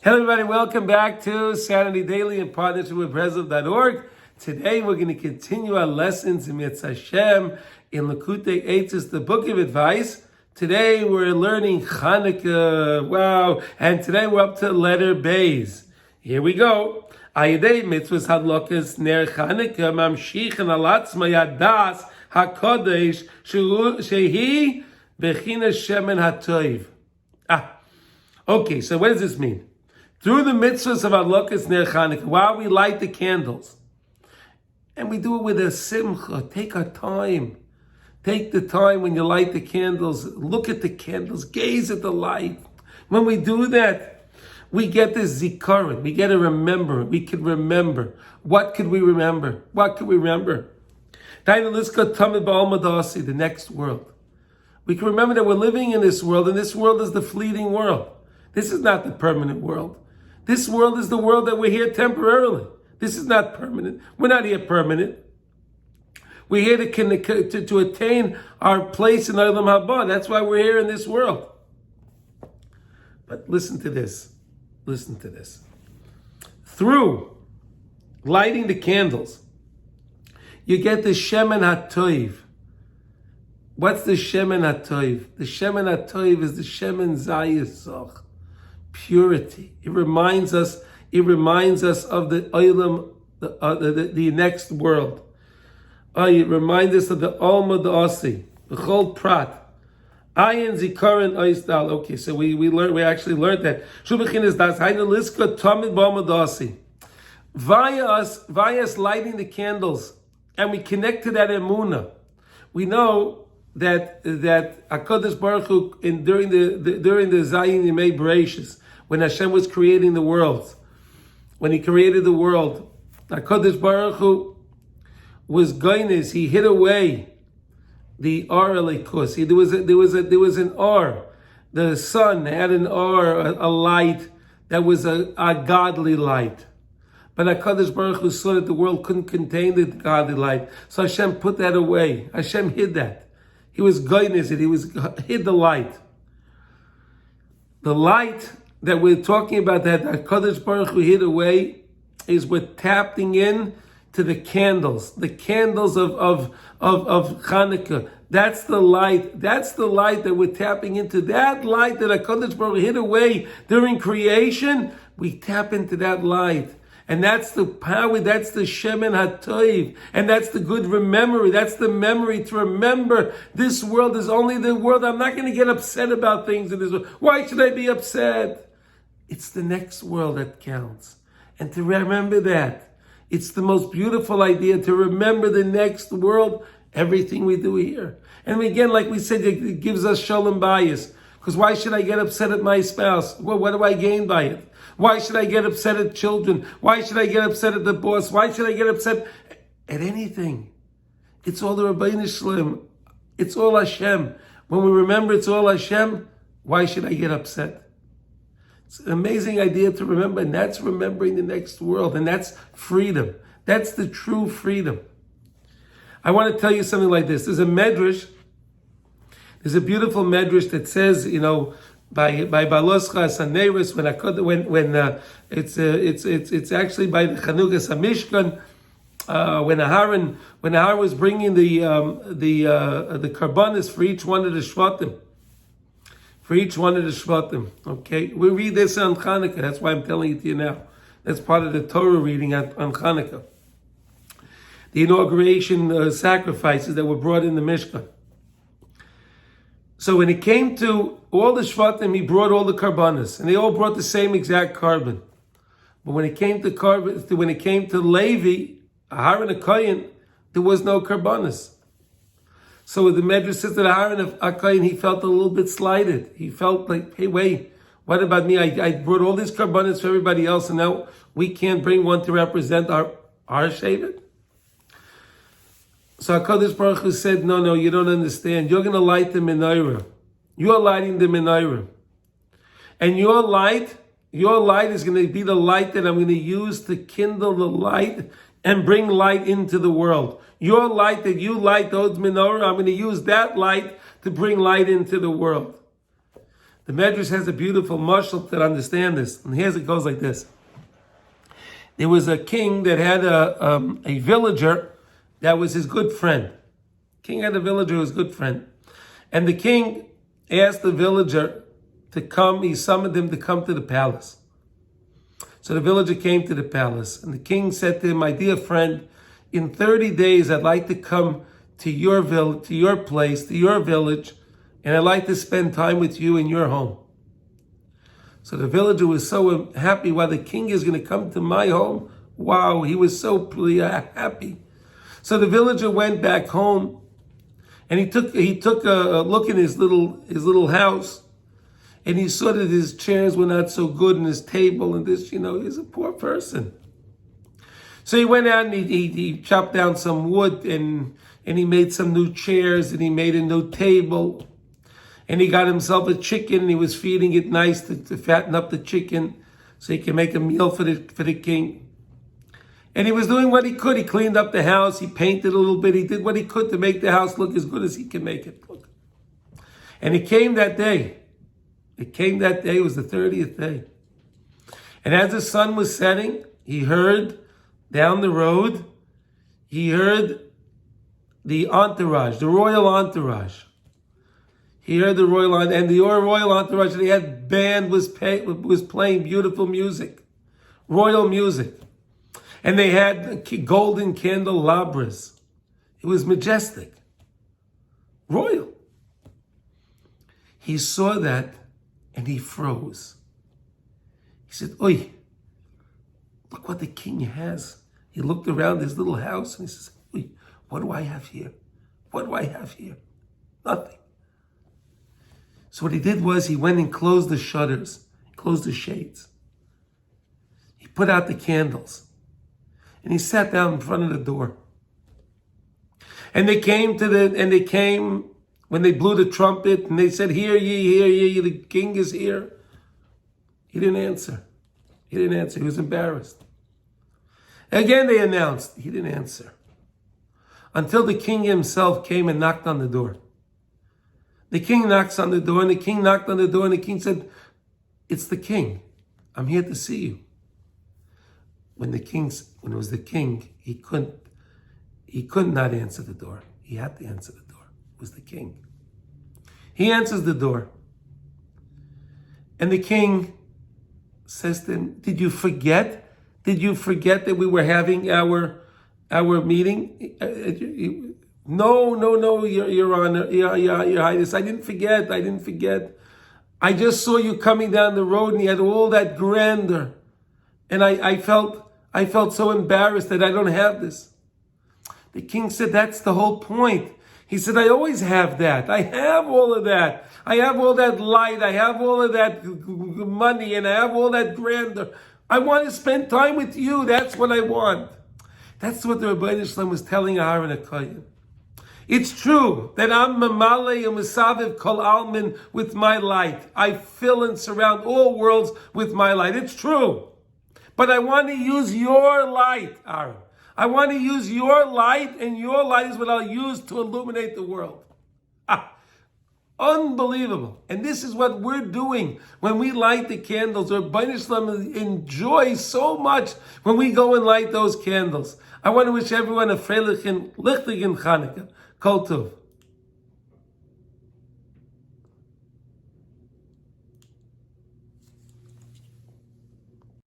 Hello everybody, welcome back to Saturday Daily in partnership with Breslov.org. Today we're going to continue our lessons in Mitzvah Hashem in Likutei Eitzos, the book of advice. Today we're learning Chanukah, wow, and today we're up to letter Beis. Here we go. Ayidei mitzvahs hadlokas ner Chanukah mamshichin alatzma yadas hakodesh shehi bechina shemen hatoiv. Okay, so what does this mean? Through the mitzvahs of Adlokas Ner Chanukah, while we light the candles, and we do it with a simcha, take our time. Take the time when you light the candles, look at the candles, gaze at the light. When we do that, we get this zikaron, we get to remember, we can remember. What could we remember? What could we remember? The next world. We can remember that we're living in this world, and this world is the fleeting world. This is not the permanent world. This world is the world that we're here temporarily. This is not permanent. We're not here permanent. We're here to attain our place in Olam Haba. That's why we're here in this world. But listen to this. Listen to this. Through lighting the candles, you get the Shemen HaToiv. What's the Shemen HaToiv? The Shemen HaToiv is the Shemen Zayisach. Purity. It reminds us of the Olam, the next world. It reminds us of the Alma Da'asi, the Chol Prat. Ayin Zikaron Oisdal. Okay, so we actually learned that. Shubachin is das Hainu Liska Tamid B'Alma Da'asi. Via us lighting the candles, and we connect to that emunah. We know that HaKadosh Baruch Hu during the Zayin Yimei Bereishis, when Hashem was creating the world, when He created the world, HaKadosh Baruch Hu was goynes. He hid away the Or Elikus. There was an Or. The sun had an Or, a light that was a godly light. But HaKadosh Baruch Hu saw that the world couldn't contain the godly light, so Hashem put that away. Hashem hid that. He was goynes it. He hid the light. The light that we're talking about, that HaKadosh Baruch Hu hid away, is we're tapping in to the candles of Chanukah. That's the light. That's the light that we're tapping into. That light that HaKadosh Baruch Hu hid away during creation, we tap into that light. And that's the power, that's the Shemen HaToiv, and that's the good memory. That's the memory to remember this world is only the world. I'm not going to get upset about things in this world. Why should I be upset? It's the next world that counts. And to remember that, it's the most beautiful idea, to remember the next world, everything we do here. And again, like we said, it gives us shalom bayis. Because why should I get upset at my spouse? Well, what do I gain by it? Why should I get upset at children? Why should I get upset at the boss? Why should I get upset at anything? It's all the Rabbeinu Shalom. It's all Hashem. When we remember it's all Hashem, why should I get upset? It's an amazing idea to remember, and that's remembering the next world, and that's freedom. That's the true freedom. I want to tell you something like this. There's a medrash. There's a beautiful medrash that says, by Baloscha Saneris, it's actually by the Chanukah Samishkan, when Aharon was bringing the karbanis for each one of the shvatim. Okay, we read this on Chanukah. That's why I'm telling it to you now. That's part of the Torah reading on Chanukah. The inauguration sacrifices that were brought in the Mishkan. So when it came to all the Shvatim, he brought all the karbanas, and they all brought the same exact carbon. But when it came to Levi, Aharon HaKohen, there was no karbanas. So the Medrash says that Aharon HaKohen, he felt a little bit slighted. He felt like, hey, wait, what about me? I brought all these karbanas for everybody else, and now we can't bring one to represent our Shevet? So HaKadosh Baruch Hu said, no, you don't understand. You're going to light the menorah. You're lighting the menorah. And your light is going to be the light that I'm going to use to kindle the light and bring light into the world. Your light that you light, those menorah, I'm going to use that light to bring light into the world. The Medrash has a beautiful mashal to understand this. And here's it goes like this. There was a king that had a villager that was his good friend. King had a villager who was his good friend. And the king asked the villager to come, he summoned him to come to the palace. So the villager came to the palace, and the king said to him, my dear friend, in 30 days I'd like to come to your village, to your place, to your village, and I'd like to spend time with you in your home. So the villager was so happy, wow, the king is going to come to my home. Wow, he was so happy. So the villager went back home, and he took a look in his little house, and he saw that his chairs were not so good, and his table and this, he's a poor person. So he went out and he chopped down some wood, and he made some new chairs, and he made a new table. And he got himself a chicken, and he was feeding it nice to fatten up the chicken so he can make a meal for the king. And he was doing what he could. He cleaned up the house, he painted a little bit, he did what he could to make the house look as good as he can make it look. And it came that day. It was the 30th day. And as the sun was setting, he heard down the road, the entourage, the royal entourage. He heard the royal entourage. They had band was playing beautiful music, royal music, and they had golden candelabras. It was majestic, royal. He saw that, and he froze. He said, "Oi, look what the king has." He looked around his little house, and he says, "Oi, what do I have here? What do I have here? Nothing." So what he did was he went and closed the shutters, closed the shades. He put out the candles, and he sat down in front of the door. And they came when they blew the trumpet, and they said, "Hear ye, the king is here." He didn't answer. He was embarrassed. Again they announced. He didn't answer. Until the king himself came and knocked on the door. The king knocks on the door, and the king knocked on the door, and the king said, "It's the king. I'm here to see you." When it was the king, he couldn't not answer the door. He had to answer the door. It was the king. He answers the door. And the king says to him, Did you forget that we were having our meeting? No, Your Honor, Your Highness. I didn't forget. I just saw you coming down the road, and you had all that grandeur. And I felt so embarrassed that I don't have this. The king said, that's the whole point. He said, I always have that. I have all of that. I have all that light. I have all of that money, and I have all that grandeur. I want to spend time with you. That's what I want. That's what the Rebbeinu Shalom was telling Aaron HaKohen. It's true that I'm Mamale and Mesaviv Kol Almin with my light. I fill and surround all worlds with my light. It's true. But I want to use your light, Aaron. I want to use your light, and your light is what I'll use to illuminate the world. Unbelievable. And this is what we're doing when we light the candles. Rebbeinu Shalom enjoys so much when we go and light those candles. I want to wish everyone a freilichen, lichtigen Chanukah. Kol Tov.